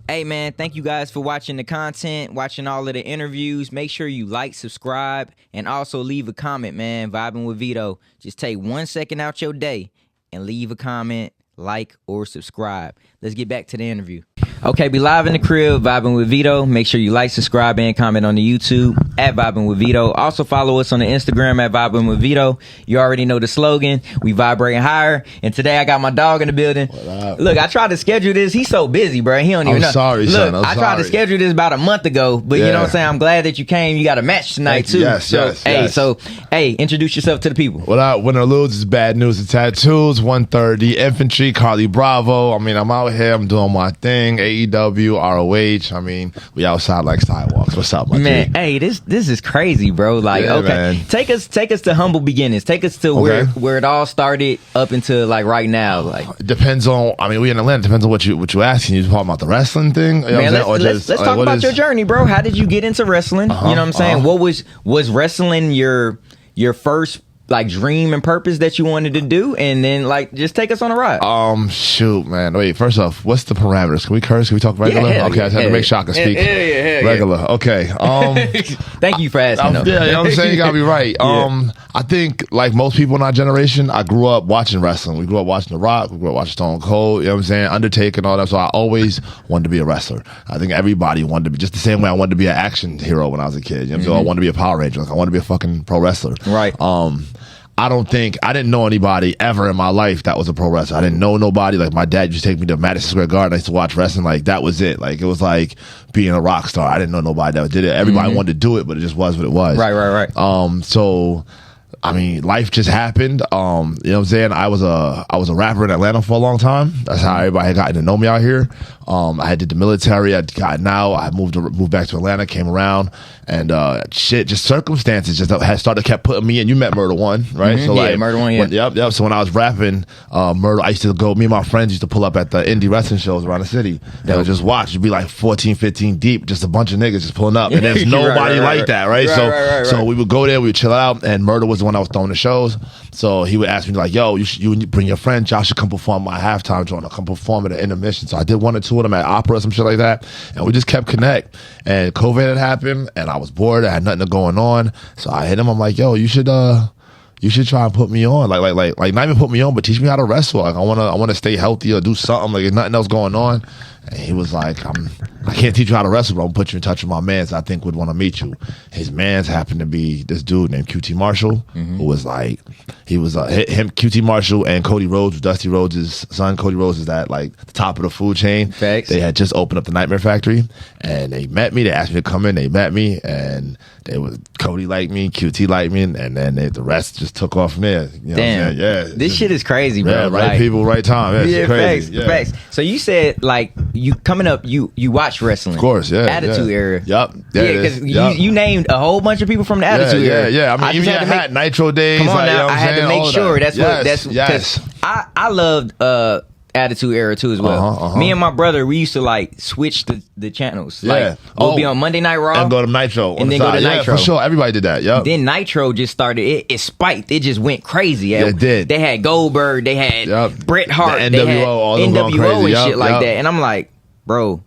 Hey, man, thank you guys for watching the content, watching all of the interviews. Make sure you like, subscribe, and also leave a comment, man. Vibin with Veto. Just take 1 second out your day and leave a comment, like, or subscribe. Let's get back to the interview. Okay, be live in the crib, Vibin with Veto. Make sure you like, subscribe, and comment on the YouTube at Vibin with Veto. Also follow us on the Instagram at Vibin with Veto. You already know the slogan. We vibrating higher. And today I got my dog in the building. Look, I tried to schedule this. He's so busy, bro. He don't even know. Sorry, Look, son. I tried to schedule this about a month ago, but you know what I'm saying? I'm glad that you came. You got a match tonight, too. Yes, Hey, introduce yourself to the people. What up? Win or lose, it's bad news. The tattoos, 130, infantry, Carlie Bravo. I mean, I'm out here. I'm doing my thing. AEW, ROH. I mean, we outside like sidewalks. What's up, my man? G? Hey, this is crazy, bro. Like, Yeah, okay, man. take us to humble beginnings. Take us to where it all started up until like right now. Like, Depends on. I mean, we in Atlanta. Depends on what you asking. You talking about the wrestling thing? You know man, what I'm saying? let's talk about your journey, bro. How did you get into wrestling? You know what I'm saying? What was wrestling your first like dream and purpose that you wanted to do, and then like just take us on a ride. Shoot, man. Wait, first off, what's the parameters? Can we curse? Can we talk regular? Yeah, okay, I just had to make sure I can speak regular. Okay. Thank you for asking. Though. Yeah, you know what I'm saying? You gotta be right. I think like most people in our generation, I grew up watching wrestling. We grew up watching The Rock, we grew up watching Stone Cold, you know what I'm saying? Undertaker and all that. So I always wanted to be a wrestler. I think everybody wanted to be, just the same way I wanted to be an action hero when I was a kid. You know what I'm saying? I wanted to be a Power Ranger. Like I wanted to be a fucking pro wrestler. Right. I didn't know anybody ever in my life that was a pro wrestler. I didn't know nobody. Like my dad used to take me to Madison Square Garden. I used to watch wrestling. Like that was it. Like it was like being a rock star. I didn't know nobody that did it. Everybody wanted to do it, but it just was what it was. Right. So I mean, life just happened. You know what I'm saying? I was a rapper in Atlanta for a long time. That's how everybody had gotten to know me out here. I did the military. I'd gotten out. I moved back to Atlanta, came around, and just circumstances kept putting me in. You met Murder One, right? So like Murder One, yeah. Yep. So when I was rapping, Murder, I used to go, me and my friends used to pull up at the indie wrestling shows around the city. They would just watch. It'd be like 14, 15 deep, just a bunch of niggas just pulling up. And there's nobody like that, right? So we would go there, we would chill out, and Murder was the one I was throwing the shows. So he would ask me like, yo, you bring your friend Josh to come perform my halftime joint, or come perform at an intermission. So I did 1 or 2 of them at opera or some shit like that, and we just kept connect. And COVID had happened, and I was bored. I had nothing going on, so I hit him. I'm like, yo, you should try and put me on, like not even put me on, but teach me how to wrestle. Like I wanna stay healthy or do something. Like there's nothing else going on. And he was like, I can't teach you how to wrestle, but I'm gonna put you in touch with my mans I think would want to meet you. His mans happened to be this dude named QT Marshall, who was like, he was him, QT Marshall and Cody Rhodes, Dusty Rhodes' son. Cody Rhodes is at like the top of the food chain. Facts. They had just opened up the Nightmare Factory, and they met me. They asked me to come in. They met me, and Cody liked me, QT liked me, and then the rest just took off from there. You know Damn. what I'm saying? Yeah. This shit is crazy, bro. Yeah, right like, people, right time. Yeah, it's crazy. Facts. So you said like you coming up, you watch wrestling, of course, yeah. Attitude Era. Yep. Because you named a whole bunch of people from the Attitude Era. Yeah. I mean, even had Nitro days. Come on like, now, you know I had to make sure. That's yes. I loved Attitude Era too as well. Me and my brother, we used to like switch the channels. Like we'll be on Monday Night Raw and go to Nitro, and then go to Nitro. For sure, everybody did that. Yeah. Then Nitro just started. It spiked. It just went crazy. Yeah, it did. They had Goldberg. They had Bret Hart. The NWO, they had all NWO and shit like yep. that. And I'm like, bro,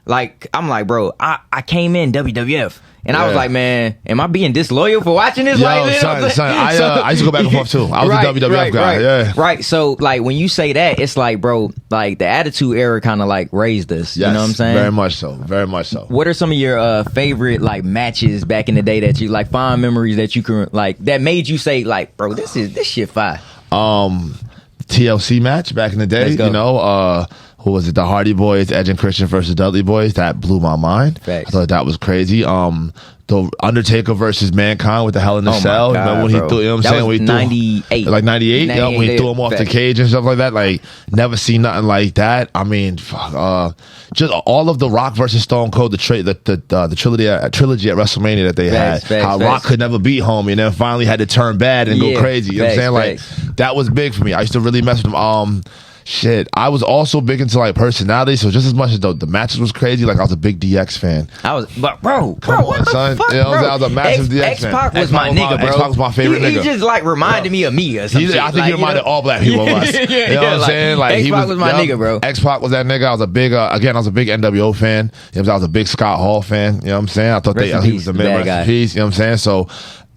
I came in WWF. And I was like, man, am I being disloyal for watching this? Son, I used to go back and forth too. I was a WWF guy. Yeah. Right. So, like, when you say that, it's like, bro, like the Attitude Era kind of like raised us. Yes, you know what I'm saying? Very much so. Very much so. What are some of your favorite like matches back in the day that you like, fond memories that you can like that made you say like, bro, this shit fire? TLC match back in the day. You know, who was it? The Hardy Boys, Edge and Christian versus Dudley Boys. That blew my mind. Facts. I thought that was crazy. The Undertaker versus Mankind with the Hell in the Cell. God, remember when he threw, you know what I'm saying? When 98. Like 98? Yeah, when he threw him off the cage and stuff like that. Like, never seen nothing like that. I mean, just all of the Rock versus Stone Cold, the trilogy at WrestleMania that they had. How Rock could never beat Homie and then finally had to turn bad and go crazy. You know what I'm saying? Like, that was big for me. I used to really mess with him. Shit, I was also big into like personality. So just as much as the matches was crazy, like I was a big DX fan. But bro, Come what on, the son. fuck, You know, bro? I was a massive DX fan. X-Pac was my nigga, bro. X-Pac was my favorite nigga. He just like reminded me of me or something. I think he reminded all black people of us. You know what I'm saying? Like X-Pac was my nigga, bro. X-Pac was that nigga. I was a big, again, I was a big NWO fan. You know, I was a big Scott Hall fan. You know what I'm saying? I thought he was the man. Rest in peace. You know what I'm saying? So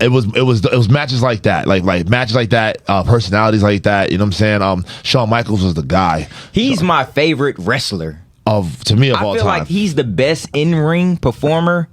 it was matches like that, like matches like that, personalities like that. You know what I'm saying? Shawn Michaels was the guy. He's my favorite wrestler to me of all time. I feel like he's the best in-ring performer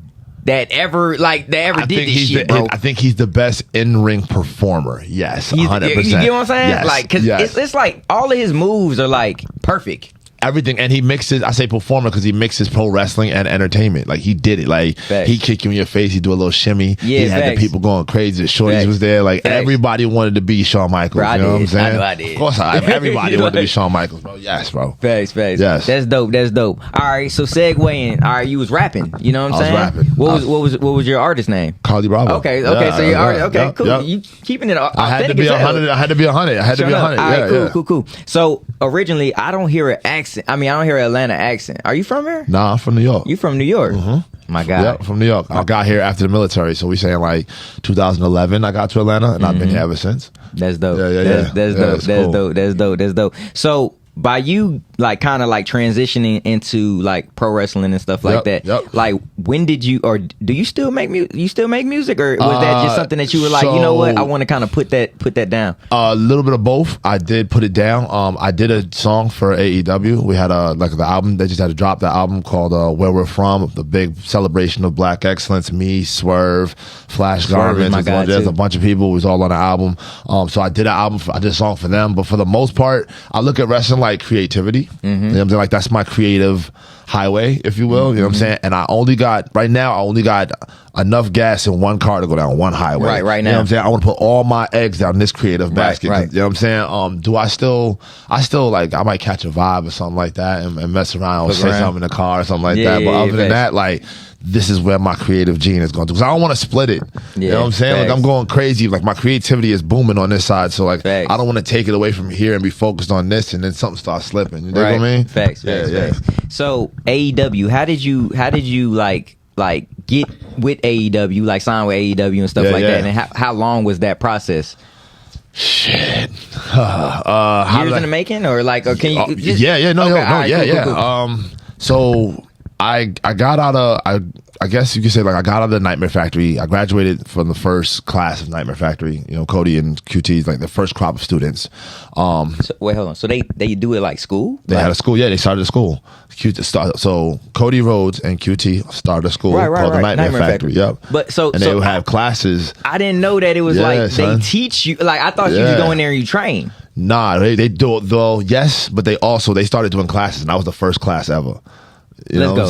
that ever did this shit, bro. I think he's the best in-ring performer. Yes, 100%. You get what I'm saying? Yes, like, cause it's like all of his moves are like perfect. Everything, and he mixes. I say performer because he mixes pro wrestling and entertainment. Like he did it. Like he kick you in your face. He do a little shimmy. Yeah, he had the people going crazy. The shorties was there. Like everybody wanted to be Shawn Michaels. Bro, you know what I'm saying? I know I did. Of course, everybody wanted to be Shawn Michaels, bro. Yes, bro. Facts. Yes, that's dope. All right, so segueing. All right, you was rapping. You know what I'm saying? I was rapping. What was your artist name? Carlie Bravo. Okay. So your artist. Okay, cool. Yep. You keeping it authentic. I had to be 100. I had to be 100. All right, cool. So originally, I don't hear an accent. I mean, I don't hear an Atlanta accent. Are you from here? Nah, I'm from New York. You from New York? Mm-hmm. My God. Yep, from New York. I got here after the military, so we saying like 2011. I got to Atlanta, and I've been here ever since. That's dope. Yeah. That's dope. So by you like kind of like transitioning into like pro wrestling and stuff like that, like when did you, or do you still make music? You still make music, or was that just something that you were like, you know what, I want to kind of put that down? A little bit of both. I did put it down. I did a song for AEW. We had the album. They just had to drop that album called "Where We're From," the big celebration of Black excellence. Me, Swerve, Flash Garments. There's a bunch of people who was all on the album. So I did an album. I did a song for them. But for the most part, I look at wrestling like creativity. You know what I'm saying? Like that's my creative highway, if you will. You know what I'm saying? And I only got enough gas in one car to go down one highway. Right now. You know what I'm saying? I want to put all my eggs down this creative basket. Right. You know what I'm saying? I still like, I might catch a vibe or something like that and mess around or say something in the car or something like that. But other than that, like, this is where my creative gene is going to. Because I don't want to split it. You know what I'm saying? Like, I'm going crazy. Like, my creativity is booming on this side. So, like, I don't want to take it away from here and be focused on this and then something starts slipping. You know what I mean? Facts. So, AEW, how did you like get with AEW, like sign with AEW and stuff that? And how long was that process? Shit. Years in the making, or like, or can you? Cool. So I got out of I guess you could say, like, I got out of the Nightmare Factory. I graduated from the first class of Nightmare Factory. You know, Cody and QT is like the first crop of students. So, wait, hold on. So they do it like school? They had a school. Yeah, they started a school. So Cody Rhodes and QT started a school called the Nightmare Factory. Yep. But they would have classes. I didn't know that it was they teach you. Like, I thought you just go in there and you train. Nah, they do it though. Yes, but they started doing classes, and that was the first class ever. Let's go.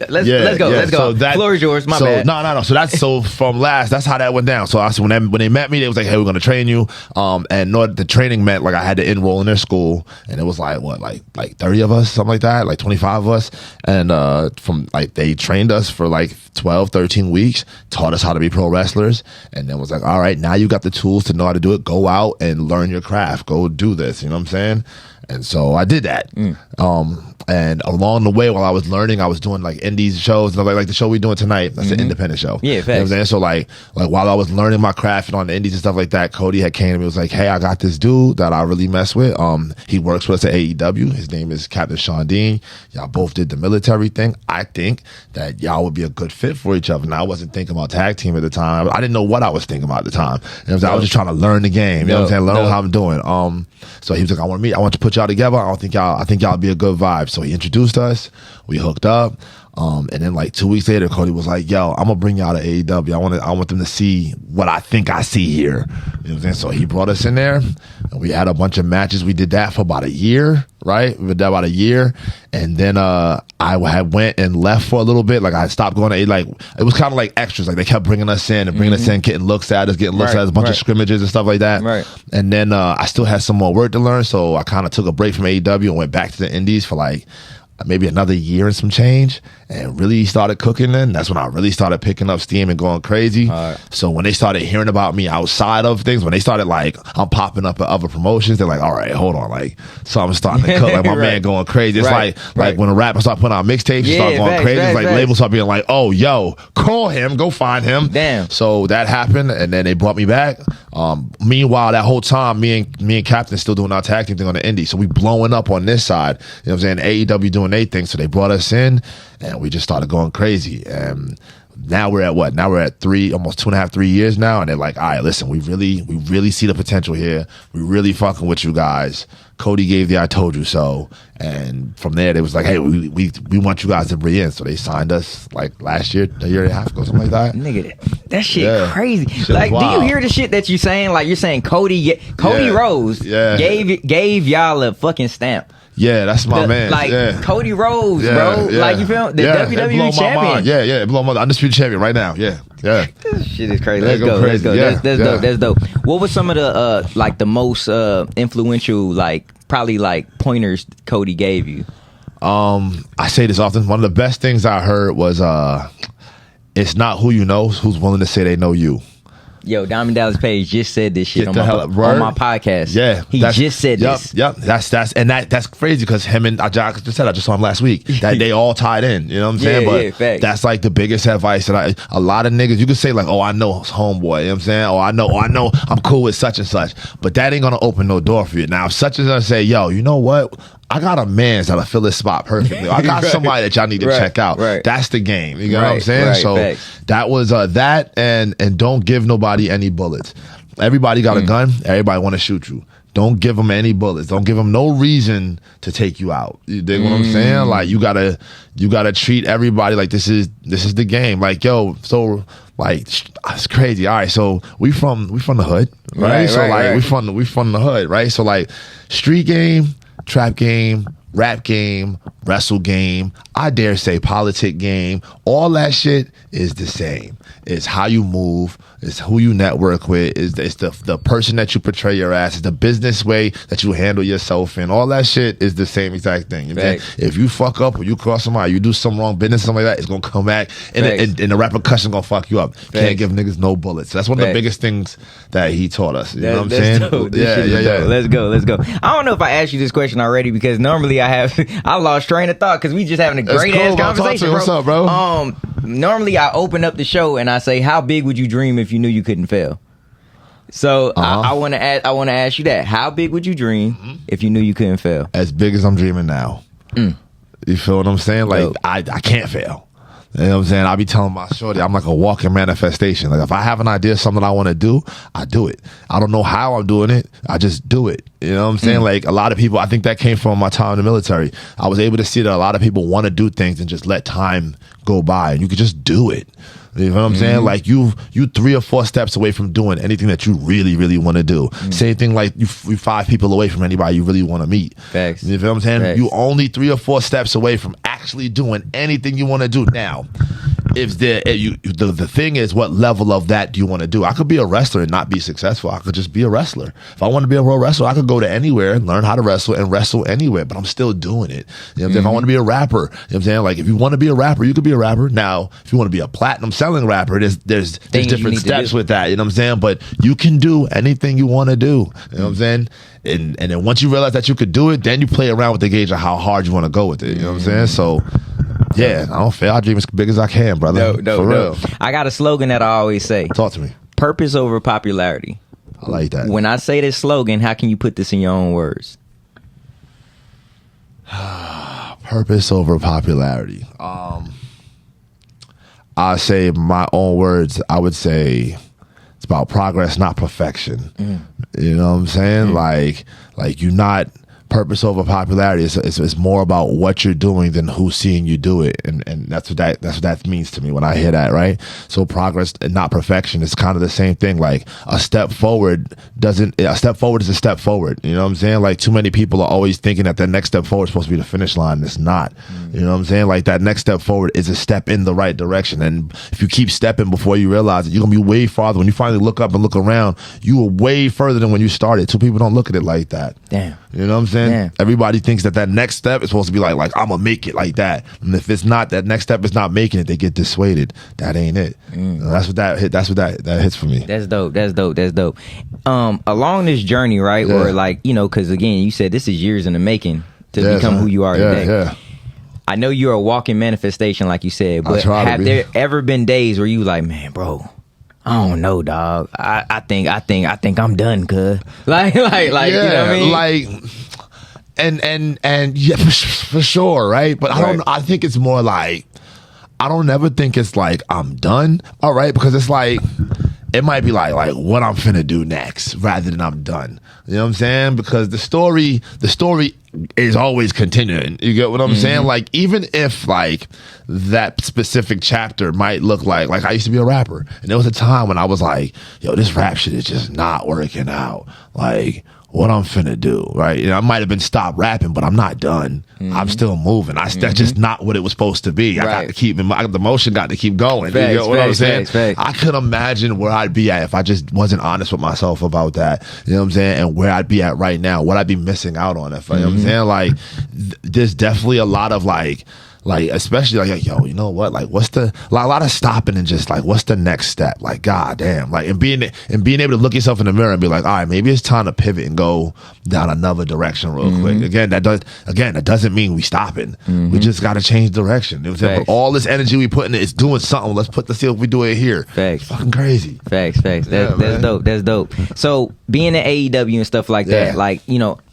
Let's go. So floor is yours. My bad. No. So that's how that went down. So when they met me, they was like, "Hey, we're gonna train you." And the training meant like I had to enroll in their school, and it was like what, like 30 of us, something like that, like 25 of us, and they trained us for like 12, 13 weeks, taught us how to be pro wrestlers, and then was like, "All right, now you got the tools to know how to do it. Go out and learn your craft. Go do this." You know what I'm saying? And so I did that. And along the way, while I was learning, I was doing like indies shows, and like the show we're doing tonight. That's an independent show. Yeah, you know what I'm saying? So like while I was learning my craft and on the indies and stuff like that, Cody had came to me and was like, "Hey, I got this dude that I really mess with. He works with us at AEW. His name is Captain Sean Dean. Y'all both did the military thing. I think that y'all would be a good fit for each other." And I wasn't thinking about tag team at the time. I didn't know what I was thinking about at the time. You know, I was just trying to learn the game. You know what I'm saying? Learn how I'm doing. So he was like, I want to put y'all together. I think y'all be a good vibe. So he introduced us. We hooked up. And then like 2 weeks later, Cody was like, "Yo, I'm gonna bring y'all to AEW. I want them to see what I think I see here." You know what I'm saying? So he brought us in there, and we had a bunch of matches. We did that for about a year, right? We did that about a year, and then I had went and left for a little bit. Like I stopped going to it was kind of like extras. Like they kept bringing us in, getting looks at us, a bunch of scrimmages and stuff like that. Right. And then I still had some more work to learn, so I kind of took a break from AEW and went back to the indies for like maybe another year and some change, and really started cooking. Then that's when I really started picking up steam and going crazy. So when they started hearing about me outside of things, when they started like I'm popping up at other promotions, they're like, all right, hold on, like something's starting to cook. Like my man going crazy. It's like when a rapper start putting out mixtapes, you start going crazy. It's like labels start being like, oh, yo, call him, go find him. Damn. So that happened, and then they brought me back. Meanwhile, that whole time, me and Captain still doing our tag team thing on the indie. So we blowing up on this side. You know what I'm saying? AEW doing their thing. So they brought us in, and we just started going crazy. And now we're at what? Now we're at almost 2.5, 3 years now. And they're like, all right, listen, we really see the potential here. We really fucking with you guys. Cody gave the I told you so. And from there, they was like, hey, we want you guys to bring in. So they signed us like last year, a year and a half ago, something like that. Nigga, that shit crazy. Shit, like, do you hear the shit that you saying? Like, you're saying Cody Rhodes gave y'all a fucking stamp. Yeah, that's my man. Like Cody Rhodes, bro. Like, you feel the WWE champion. Yeah, blow my undisputed champion right now. Yeah. This shit is crazy. Let's go. That's dope. That's dope. What was some of the like the most influential, like probably like pointers Cody gave you? I say this often. One of the best things I heard was it's not who you know, it's who's willing to say they know you. Yo, Diamond Dallas Page just said this shit on my podcast. Yeah, he just said this. Yep, that's crazy because him and I just saw him last week. That they all tied in. You know what I'm saying? But that's like the biggest advice that a lot of niggas, you could say like, oh, I know homeboy. You know what I'm saying? Oh, I know, I'm cool with such and such. But that ain't gonna open no door for you. Now, if such and such say, yo, you know what? I got a man's that'll fill this spot perfectly. I got somebody that y'all need to check out. That's the game. You know what I'm saying? So that was that, and don't give nobody any bullets. Everybody got a gun. Everybody want to shoot you. Don't give them any bullets. Don't give them no reason to take you out. You dig what I'm saying? Like you gotta treat everybody like this is the game. Like yo, so like it's crazy. All right, so we from the hood, right? We from the hood, right? So like street game, trap game, rap game, wrestle game, I dare say politic game, all that shit is the same. It's how you move, it's who you network with, it's the person that you portray your ass, it's the business way that you handle yourself in. All that shit is the same exact thing. You know if you fuck up or you cross somebody, you do some wrong business, something like that, it's gonna come back and the repercussion gonna fuck you up. Can't give niggas no bullets. So that's one of the biggest things that he taught us. You know what I'm saying? Yeah. Let's go. I don't know if I asked you this question already because normally I lost train of thought because we just having a great ass conversation, bro. What's up, bro? Normally I open up the show and I say, how big would you dream if you knew you couldn't fail? So I want to ask you that. How big would you dream if you knew you couldn't fail? As big as I'm dreaming now. You feel what I'm saying? Like I can't fail. You know what I'm saying? I be telling my shorty, I'm like a walking manifestation. Like if I have an idea of something I want to do, I do it. I don't know how I'm doing it. I just do it. You know what I'm saying? Like a lot of people, I think that came from my time in the military. I was able to see that a lot of people want to do things and just let time go by, and you could just do it. You know what I'm saying? Like you 3 or 4 steps away from doing anything that you really, really want to do. Same thing like you 5 people away from anybody you really want to meet. Facts. You know what I'm saying? Facts. You only 3 or 4 steps away from actually doing anything you want to do. Now, the thing is, what level of that do you want to do? I could be a wrestler and not be successful. I could just be a wrestler. If I want to be a pro wrestler, I could go to anywhere and learn how to wrestle and wrestle anywhere, but I'm still doing it. You know what I'm saying? If I want to be a rapper, you know what I'm saying? Like if you want to be a rapper, you could be a rapper. Now, if you want to be a platinum selling rapper, there's different steps with that. You know what I'm saying? But you can do anything you want to do. You know what I'm saying? And then once you realize that you could do it, then you play around with the gauge of how hard you want to go with it. You know what I'm saying? So yeah, I don't fail. I dream as big as I can, brother. For real. I got a slogan that I always say. Talk to me. Purpose over popularity. I like that. When I say this slogan, how can you put this in your own words? Purpose over popularity. I say my own words. I would say it's about progress, not perfection. You know what I'm saying? Like you're not purpose over popularity. It's more about what you're doing than who's seeing you do it, and that's what that means to me when I hear that. Right? So progress and not perfection is kind of the same thing. Like a step forward is a step forward. You know what I'm saying? Like too many people are always thinking that the next step forward is supposed to be the finish line. And it's not. You know what I'm saying? Like that next step forward is a step in the right direction, and if you keep stepping before you realize it, you're gonna be way farther. When you finally look up and look around, you are way further than when you started. So people don't look at it like that. Damn. You know what I'm saying? saying? Yeah. Everybody thinks that next step is supposed to be like I'm gonna make it like that. And if it's not, that next step is not making it, they get dissuaded. That ain't it. That's what that hits for me. That's dope. Along this journey, right? Yeah. Or like, because again, you said this is years in the making to become who you are today. Yeah. I know you're a walking manifestation, like you said, but have there ever been days where you like, man, bro, I don't know, dog. I think I'm done, cuz. Like, you know what I mean? Like, and yeah, for sure, right? But I think it's more like, I don't ever think it's like I'm done, all right? Because it's like, it might be like what I'm finna do next rather than I'm done. You know what I'm saying? Because the story is always continuing. You get what I'm saying? Like, even if like that specific chapter might look like I used to be a rapper, and there was a time when I was like, yo, this rap shit is just not working out. Like, what I'm finna do, right? I might have been stopped rapping, but I'm not done. I'm still moving. That's just not what it was supposed to be. I got to keep the motion got to keep going. Facts, you know what I'm saying? Facts. I could imagine where I'd be at if I just wasn't honest with myself about that. You know what I'm saying? And where I'd be at right now, what I'd be missing out on. If you know what I'm saying? Like, there's definitely a lot of like especially like, yo, you know what? Like, what's a lot of stopping and just like, what's the next step? Like, god damn, like, and being able to look yourself in the mirror and be like, all right, maybe it's time to pivot and go down another direction real quick. Again, that doesn't mean we stopping. We just got to change direction. You know what I'm saying? But all this energy we put in it is doing something. Let's see if we do it here. Facts. Fucking crazy. Facts. That's dope. That's dope. So being in AEW and stuff like that, like,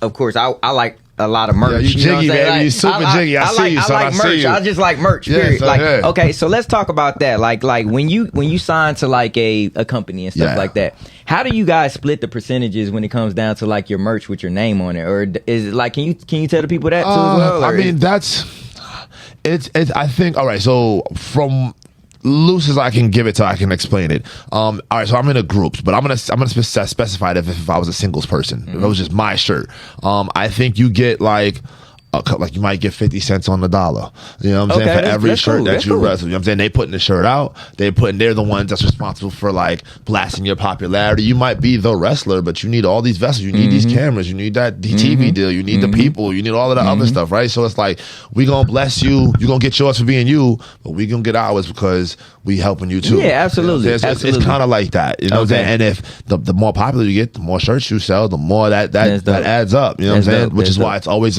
of course, I like a lot of merch. Yeah, you jiggy, baby. Like, you super jiggy. I see you. I like merch. I just like merch. Period. Okay, so let's talk about that. Like when you sign to like a company and stuff like that, how do you guys split the percentages when it comes down to like your merch with your name on it, or is it like can you tell the people that too as well? I mean, it's. I think. All right. So from loose as I can give it to, I can explain it. All right, so I'm in a groups, but I'm gonna specify it if I was a singles person. If it was just my shirt, I think you get like you might get 50 cents on the dollar. You know what I'm saying? For every shirt that you wrestle. You know what I'm saying? They putting the shirt out. They're the ones that's responsible for like blasting your popularity. You might be the wrestler, but you need all these vessels. You need these cameras. You need that TV deal. You need the people. You need all of the other stuff, right? So it's like, we gonna bless you. You gonna get yours for being you, but we gonna get ours because we helping you too. Yeah, absolutely. You know it's kind of like that. You know what I'm saying? And if the more popular you get, the more shirts you sell, the more that adds up. You know what I'm saying? Which is why it's always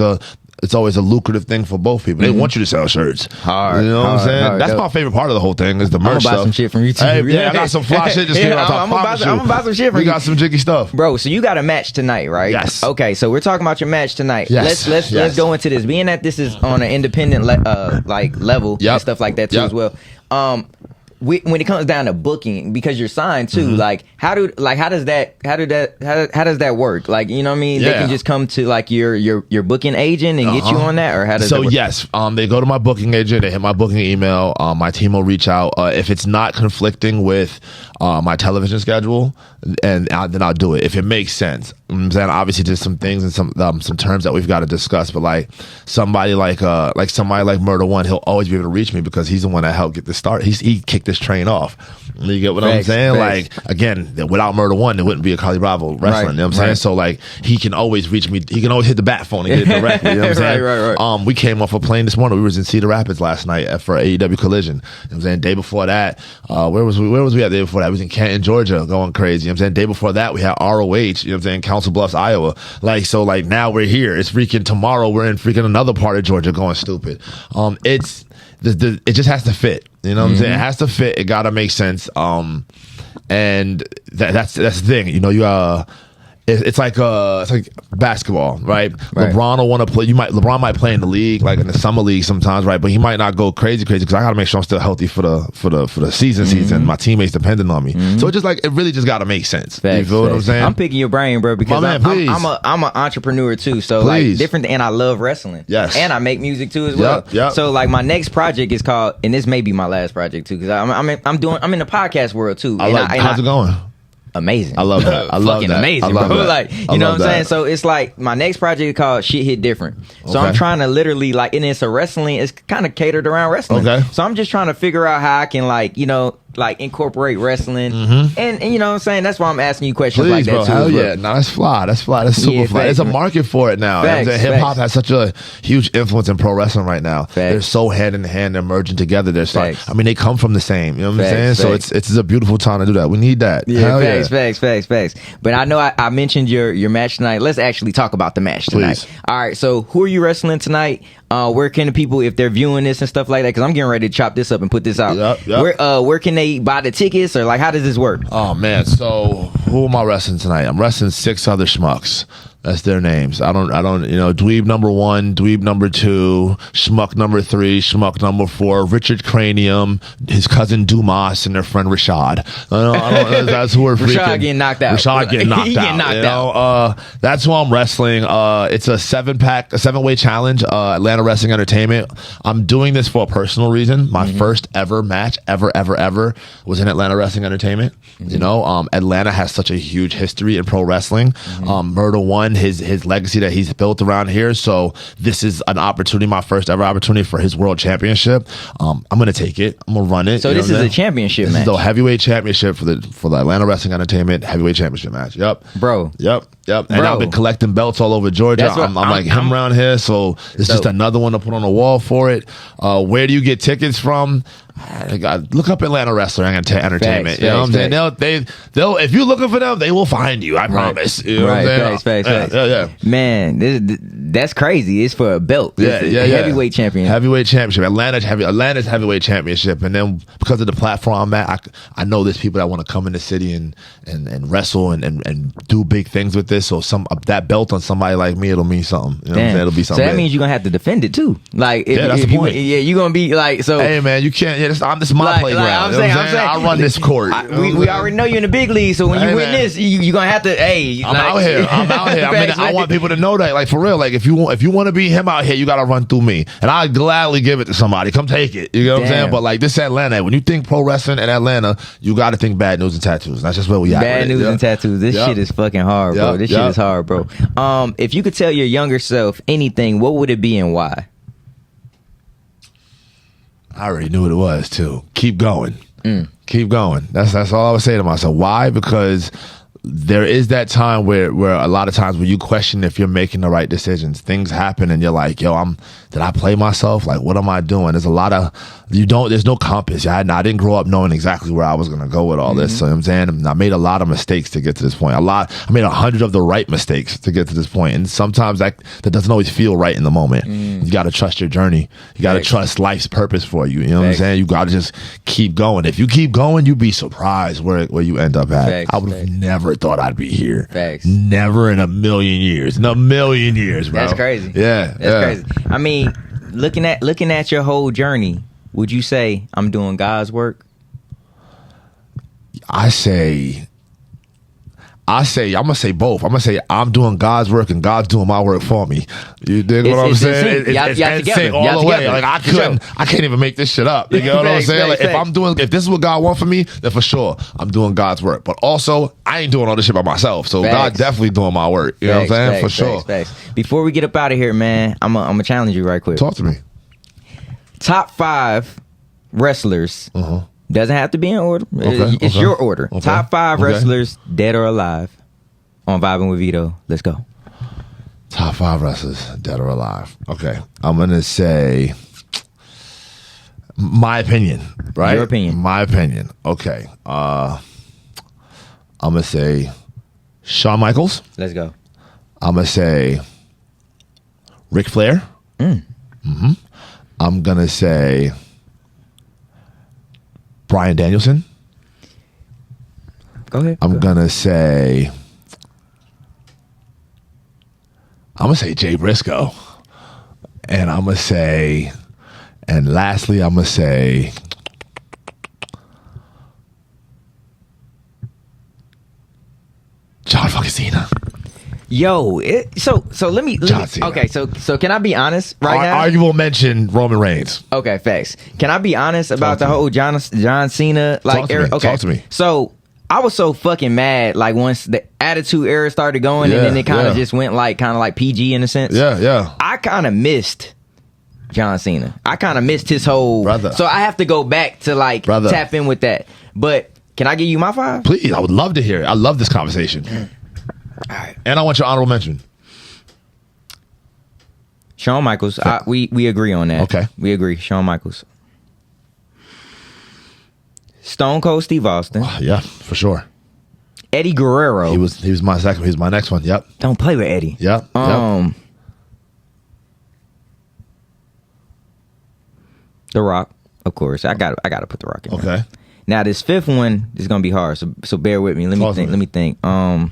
a lucrative thing for both people. They want you to sell shirts. Hard. You know what I'm saying? That's my favorite part of the whole thing is the merch stuff. I'm gonna buy some shit from you too. Hey, yeah, I got some fly shit just came out. I'm gonna buy some shit from you. We got some jiggy stuff. Bro, so you got a match tonight, right? Yes. Okay, so we're talking about your match tonight. Yes. Let's go into this. Being that this is on an independent level and stuff like that too as well. When it comes down to booking, because you're signed too, like how does that work? Like, you know what I mean? They can just come to like your booking agent and get you on that, or how does that work? Yes, they go to my booking agent, they hit my booking email, my team will reach out. If it's not conflicting with my television schedule, and then I'll do it if it makes sense. I'm saying, obviously there's some things and some terms that we've got to discuss, but like somebody like Murder One, he'll always be able to reach me because he's the one that helped get this start. He kicked this train off. You get what I'm saying? Like, again, without Murder One, there wouldn't be a Carlie Bravo wrestling. Right. You know what I'm saying? So like, he can always reach me. He can always hit the bat phone and get it directly. You know what I'm saying? Right. We came off a plane this morning. We was in Cedar Rapids last night for AEW Collision. You know what I'm saying? Day before that, where was we at? Day before that, we was in Canton, Georgia, going crazy. You know what I'm saying? Day before that, we had ROH. You know what I'm saying? Council Bluffs, Iowa. Like, so like, now we're here. It's freaking tomorrow. We're in freaking another part of Georgia going stupid. It just has to fit. You know what I'm saying? It has to fit. It gotta make sense. And that's the thing. You know, it's like basketball, right? LeBron will want to play. LeBron might play in the league, like in the summer league sometimes, right? But he might not go crazy because I got to make sure I'm still healthy for the season. My teammates depending on me, so it really just got to make sense. You feel what I'm saying? I'm picking your brain, bro, because I'm an entrepreneur too. So like different, and I love wrestling. Yes, and I make music too as well. Yep. So like my next project is called, and this may be my last project too, because I'm in the podcast world too. How's it going? Amazing. I love that. I love fucking that. amazing, bro. That. Like, you know what I'm saying? So it's like my next project is called Shit Hit Different. So I'm trying to literally like, and it's a wrestling, it's kind of catered around wrestling. Okay. So I'm just trying to figure out how I can like, like incorporate wrestling, and you know what I'm saying. That's why I'm asking you questions like that bro, too. Hell yeah, no, that's fly. That's super fly. There's a market for it now. Hip hop has such a huge influence in pro wrestling right now. They're so hand in hand, they're merging together. They're like, I mean, they come from the same. You know what I'm saying? So it's a beautiful time to do that. We need that. Yeah, facts. But I know I mentioned your match tonight. Let's actually talk about the match tonight. All right, so who are you wrestling tonight? Where can the people, if they're viewing this and stuff like that, because I'm getting ready to chop this up and put this out. Where can they buy the tickets, or like how does this work? Oh man, so who am I wrestling tonight? I'm wrestling 6 other schmucks. That's their names. I don't, Dweeb number 1, Dweeb number 2, Schmuck number 3, Schmuck number 4, Richard Cranium, his cousin Dumas, and their friend Rashad. That's who we're freaking. Rashad getting knocked out. Rashad getting knocked out. That's who I'm wrestling. It's a 7-way challenge, Atlanta Wrestling Entertainment. I'm doing this for a personal reason. My first ever match, ever, was in Atlanta Wrestling Entertainment. Atlanta has such a huge history in pro wrestling. Murder One, his legacy that he's built around here. So this is an opportunity, my first ever opportunity for his world championship. I'm gonna take it. I'm gonna run it. So this is a championship match. This is the heavyweight championship for the Atlanta Wrestling Entertainment heavyweight championship match. Yep, bro. Yep. And I've been collecting belts all over Georgia. I'm like him around here, so it's just another one to put on the wall for it. Where do you get tickets from? Look up Atlanta Wrestling Entertainment. You know what I'm saying? They'll if you're looking for them, they will find you. I promise. You know what I'm saying? Facts. Yeah. Man, that's crazy. It's for a belt. Heavyweight champion. Heavyweight championship. Atlanta's heavyweight championship. And then because of the platform I'm at, I know there's people that want to come in the city and wrestle and do big things with this. So that belt on somebody like me, it'll mean something. You know what I'm saying? It'll be something. So that means you're gonna have to defend it too. Like, that's the point. You're gonna be like, so. Hey man, you can't. This is my playground. I'm saying, I run this court. We already know you're in the big league, so when you win this, you're gonna have to. I'm out here. I want people to know that, like for real. Like if you want to be him out here, you gotta run through me, and I'll gladly give it to somebody. Come take it. You know what I'm saying? But like this Atlanta, when you think pro wrestling in Atlanta, you gotta think bad news and tattoos. That's just where we at. Bad news and tattoos. This shit is fucking hard, bro. This shit is hard, bro. If you could tell your younger self anything, what would it be and why? I already knew what it was too. Keep going. Keep going. That's all I would say to myself. Why? Because there is that time where a lot of times when you question if you're making the right decisions, things happen and you're like, yo, did I play myself? Like, what am I doing? There's a lot of, there's no compass. I didn't grow up knowing exactly where I was going to go with all this. So you know what I'm saying? And I made a lot of mistakes to get to this point. I made 100 of the right mistakes to get to this point. And sometimes that doesn't always feel right in the moment. You got to trust your journey. You got to trust life's purpose for you. You know what I'm saying? You got to just keep going. If you keep going, you'd be surprised where you end up at. I would have never thought I'd be here. Never in a million years. In a million years, bro. That's crazy. Yeah. That's crazy. I mean, looking at your whole journey, would you say I'm doing God's work? I say I'm gonna say both. I'm gonna say I'm doing God's work and God's doing my work for me. You dig what I'm saying? It's sync all the way. Like I can't even make this shit up. You know what I'm saying? Like if this is what God wants for me, then for sure I'm doing God's work. But also I ain't doing all this shit by myself. So God definitely doing my work. You know what I'm saying? For sure. Before we get up out of here, man, I'm gonna challenge you right quick. Talk to me. Top 5 wrestlers. Doesn't have to be in order. It's your order. Top 5 wrestlers, dead or alive, on Vibin with Veto. Let's go. Top 5 wrestlers, dead or alive. Okay. I'm going to say my opinion, right? Your opinion. My opinion. Okay. I'm going to say Shawn Michaels. Let's go. I'm going to say Ric Flair. I'm going to say Bryan Danielson. Go ahead. I'm gonna say Jay Briscoe. And I'm gonna say, and lastly, I'm gonna say John fucking Cena. Yo, so let me okay. So can I be honest right now? Arguable mention Roman Reigns. Okay, facts. Can I be honest about the whole John Cena like era? Okay, talk to me. So I was so fucking mad like once the Attitude Era started going, and then it kind of just went like PG in a sense. Yeah. I kind of missed John Cena. I kind of missed his whole... Brother. So I have to go back to like tap in with that. But can I give you my 5? Please, I would love to hear it. I love this conversation. All right. And I want your honorable mention. Shawn Michaels. We agree on that. Okay. We agree. Shawn Michaels. Stone Cold Steve Austin. Yeah, for sure. Eddie Guerrero. He was my second. He was my next one. Yep. Don't play with Eddie. Yep. The Rock, of course. I got to put The Rock in there. Okay. Now this 5th one is gonna be hard, so bear with me. Let me think. And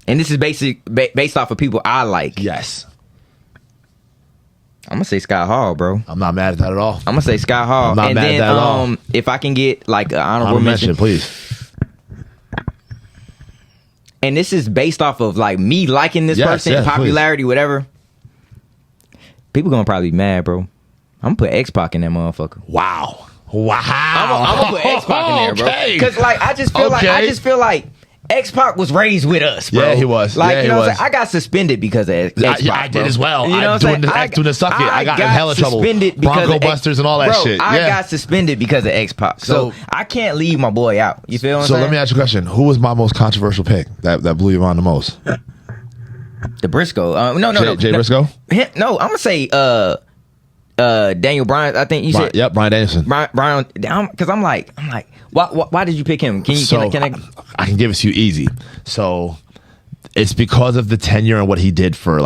this is based off of people I like. Yes. I'm gonna say Scott Hall, bro. I'm not mad at that at all. I'm gonna say Scott Hall. I'm not mad at that at all. If I can get like an honorable mention, please. And this is based off of like me liking this person, popularity, whatever. People gonna probably be mad, bro. I'm gonna put X-Pac in that motherfucker. Wow. I'm gonna put X-Pac in there, bro. Because like I just feel like X-Pac was raised with us, bro. Yeah, he was. Like, you know what I'm saying? I got suspended because of X-Pac, I did as well. You know what I'm saying? Doing the suck it. I got in hella trouble. Bronco Busters and all that shit. I got suspended because of X-Pac. So I can't leave my boy out. You feel what I'm saying? So let me ask you a question. Who was my most controversial pick that blew your mind the most? The Briscoe. No. Jay Briscoe? No, I'm going to say Daniel Bryan. I think you said. Yep, Bryan Danielson. Bryan, because I'm like, why did you pick him? Can I can give it to you easy. So it's because of the tenure and what he did for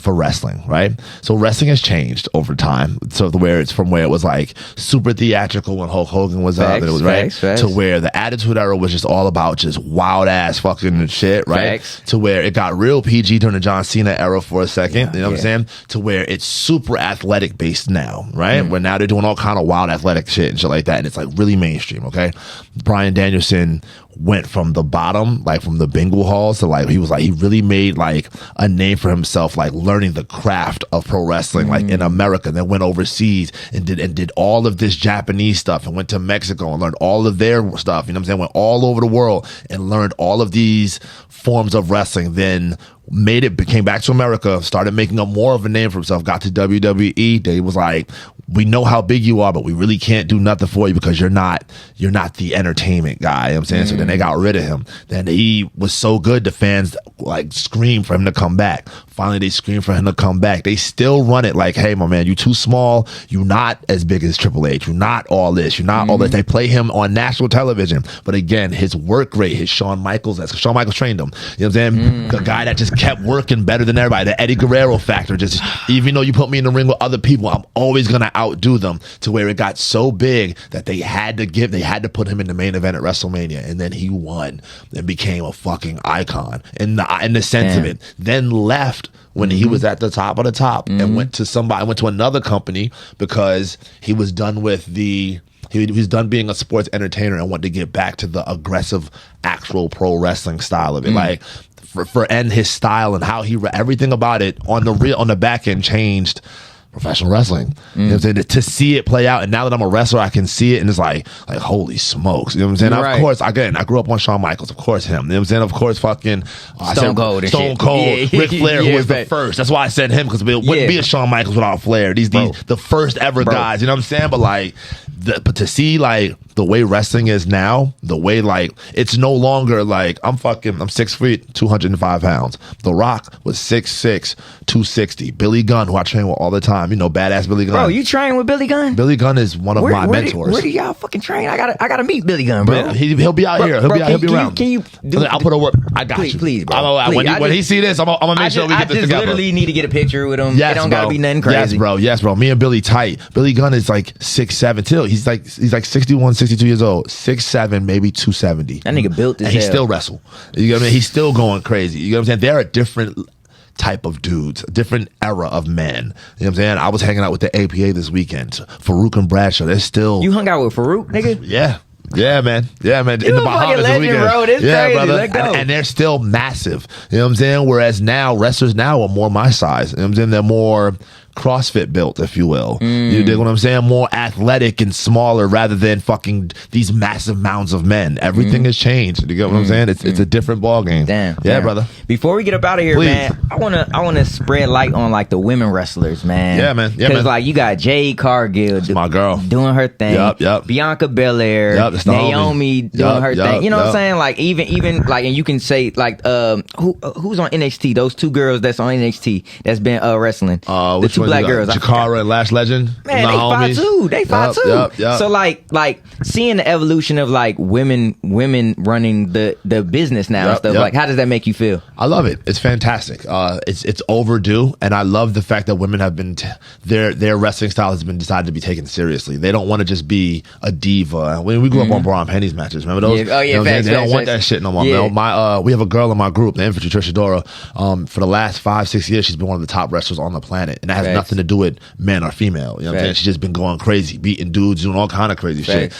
wrestling, right? So wrestling has changed over time. So where it was like super theatrical when Hulk Hogan was up, and it was facts. To where the Attitude Era was just all about just wild ass fucking shit, right? Facts. To where it got real PG during the John Cena era for a second, you know what I'm saying? To where it's super athletic based now, right? Where now they're doing all kind of wild athletic shit and shit like that, and it's like really mainstream, okay? Bryan Danielson went from the bottom, like from the bingo halls, to like he really made like a name for himself, like learning the craft of pro wrestling, like in America. Then went overseas and did all of this Japanese stuff, and went to Mexico and learned all of their stuff. You know what I'm saying? Went all over the world and learned all of these forms of wrestling. Then came back to America, started making more of a name for himself, got to WWE. They was like, we know how big you are, but we really can't do nothing for you because you're not the entertainment guy. You know what I'm saying? So then they got rid of him. Then he was so good, the fans like screamed for him to come back. Finally, they screamed for him to come back. They still run it like, hey, my man, you too small. You're not as big as Triple H. You're not all this. You're not all this. They play him on national television. But again, his work rate, his Shawn Michaels trained him. You know what I'm saying? The guy that just kept working better than everybody. The Eddie Guerrero factor. Just even though you put me in the ring with other people, I'm always gonna outdo them. To where it got so big that they had to put him in the main event at WrestleMania, and then he won and became a fucking icon in the sense of it. Then left when he was at the top of the top and went to another company because he was done with he was done being a sports entertainer and wanted to get back to the aggressive actual pro wrestling style of it. Like and his style and how everything about it on the back end changed professional wrestling. You know what I'm saying? To see it play out, and now that I'm a wrestler, I can see it, and it's like holy smokes. You know what I'm saying? Right. Of course, again, I grew up on Shawn Michaels. Of course, him. You know what I'm saying? Of course, fucking Stone Cold, Ric Flair, who was the first. That's why I said him, because it wouldn't be a Shawn Michaels without Flair. These the first ever guys. You know what I'm saying? But but to see like the way wrestling is now, the way like it's no longer like I'm 6 feet, 205 pounds. The Rock was 6'6", 260. Billy Gunn, who I train with all the time, you know, badass Billy Gunn. Bro, you train with Billy Gunn? Billy Gunn is one of my mentors. Where do y'all fucking train? I gotta meet Billy Gunn, bro. He'll be out here. He'll be around. I'll put a word. I got you. Please, bro. When he see this, I'm gonna make sure we get this together. I literally need to get a picture with him. Yes, it don't gotta be nothing crazy. Yes, bro. Me and Billy tight. Billy Gunn is like 6'7" too. He's like 61, 62 years old. 6'7", maybe 270. That nigga built this. And he still wrestle. You know what I mean? He's still going crazy. You know what I'm saying? They're a different type of dudes, a different era of men. You know what I'm saying? I was hanging out with the APA this weekend. Farouk and Bradshaw, they're still... You hung out with Farouk, nigga? Yeah, man. In the Bahamas this weekend. Bro. This crazy. Brother. Let go. And they're still massive. You know what I'm saying? Whereas now, wrestlers now are more my size. You know what I'm saying? They're more CrossFit built, if you will. You dig what I'm saying? More athletic and smaller rather than fucking these massive mounds of men. Everything has changed. You get what I'm saying? It's a different ball game. Damn. Brother. Before we get up out of here, man, I wanna spread light on like the women wrestlers, man. Yeah, man. Because like you got Jade Cargill, my girl, doing her thing. Yep. Bianca Belair, Naomi doing her thing. You know what I'm saying? Like even like, and you can say like who's on NXT? Those two girls that's on NXT that's been wrestling. The two black girls, Jakara and Lash Legend. Man, they fought too. Yep. So like seeing the evolution of like women running the business now and stuff. Like, how does that make you feel? I love it. It's fantastic. It's overdue, and I love the fact that women have been their wrestling style has been decided to be taken seriously. They don't want to just be a diva. When we grew up on Braun Penny's matches, remember those? They don't want that shit no more. Man. We have a girl in my group, the Infantry Trisha Dora. For the last 5-6 years, she's been one of the top wrestlers on the planet, and that has nothing to do with men or female. You know what I'm saying? She's just been going crazy, beating dudes, doing all kind of crazy shit.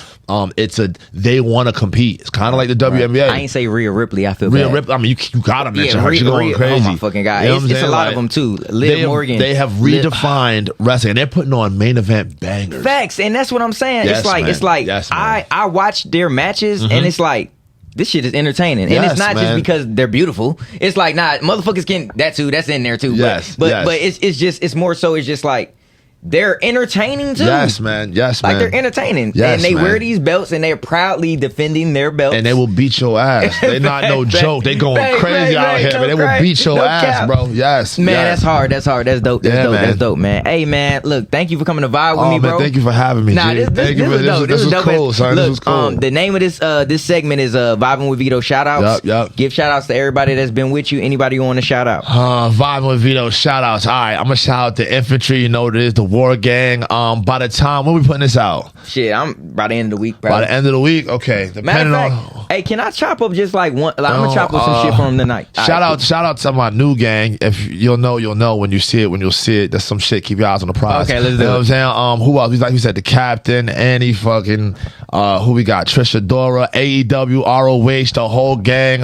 They want to compete. It's kind of like the WNBA. I ain't say Rhea Ripley. I feel Rhea bad. Ripley. I mean, you gotta mention her. She's going crazy. Oh my fucking god! You know It's a lot of them too. Liv Morgan. They have redefined wrestling. And they're putting on main event bangers. Facts, and that's what I'm saying. Yes, it's like I watch their matches, and it's like, this shit is entertaining. And it's not just because they're beautiful. It's like, nah, motherfuckers can that too. That's in there too. But it's more so. It's just like, they're entertaining too. Yes, man. Like, they're entertaining. Yes, and they man. wear these belts and they're proudly defending their belts. And they will beat your ass. They're not no joke. They going crazy out here, but they will beat your ass, bro. Yes. Man, that's hard. That's dope. That's dope, man. Hey, man, look, thank you for coming to Vibe with me, bro. Thank you for having me, G. This was cool, son. Look, this was cool. The name of this segment is Vibin with Veto shout-outs. Yep. Give shout-outs to everybody that's been with you. Anybody you want to shout out? Vibin with Veto shout-outs. All right, I'm going to shout out the Infantry. You know what it is, the War Gang. By the time, when we putting this out? Shit, I'm by the end of the week, probably. By the end of the week? Okay. Matter of fact, hey, can I chop up just like one? Like, I'm gonna chop up some shit from tonight. Shout out to my new gang. If you'll know when you see it. There's some shit. Keep your eyes on the prize. Okay, let's do it. You know what I'm saying? Who else? Like you said, the captain, Annie, fucking who we got? Trisha Dora, AEW, ROH, the whole gang.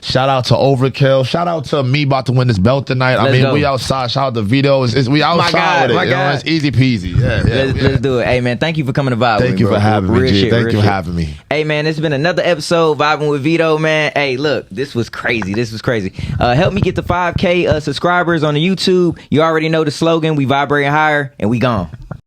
Shout out to Overkill. Shout out to me about to win this belt tonight. We outside. Shout out to Vito. We outside with it. You know, it's easy peasy. Let's do it. Hey, man, thank you for coming to Vibe. Thank you for having me, G. Thank you for having me. Hey, man, this has been another episode Vibing with Veto, man. Hey, look, this was crazy. Help me get to 5K subscribers on the YouTube. You already know the slogan. We vibrating higher, and we gone.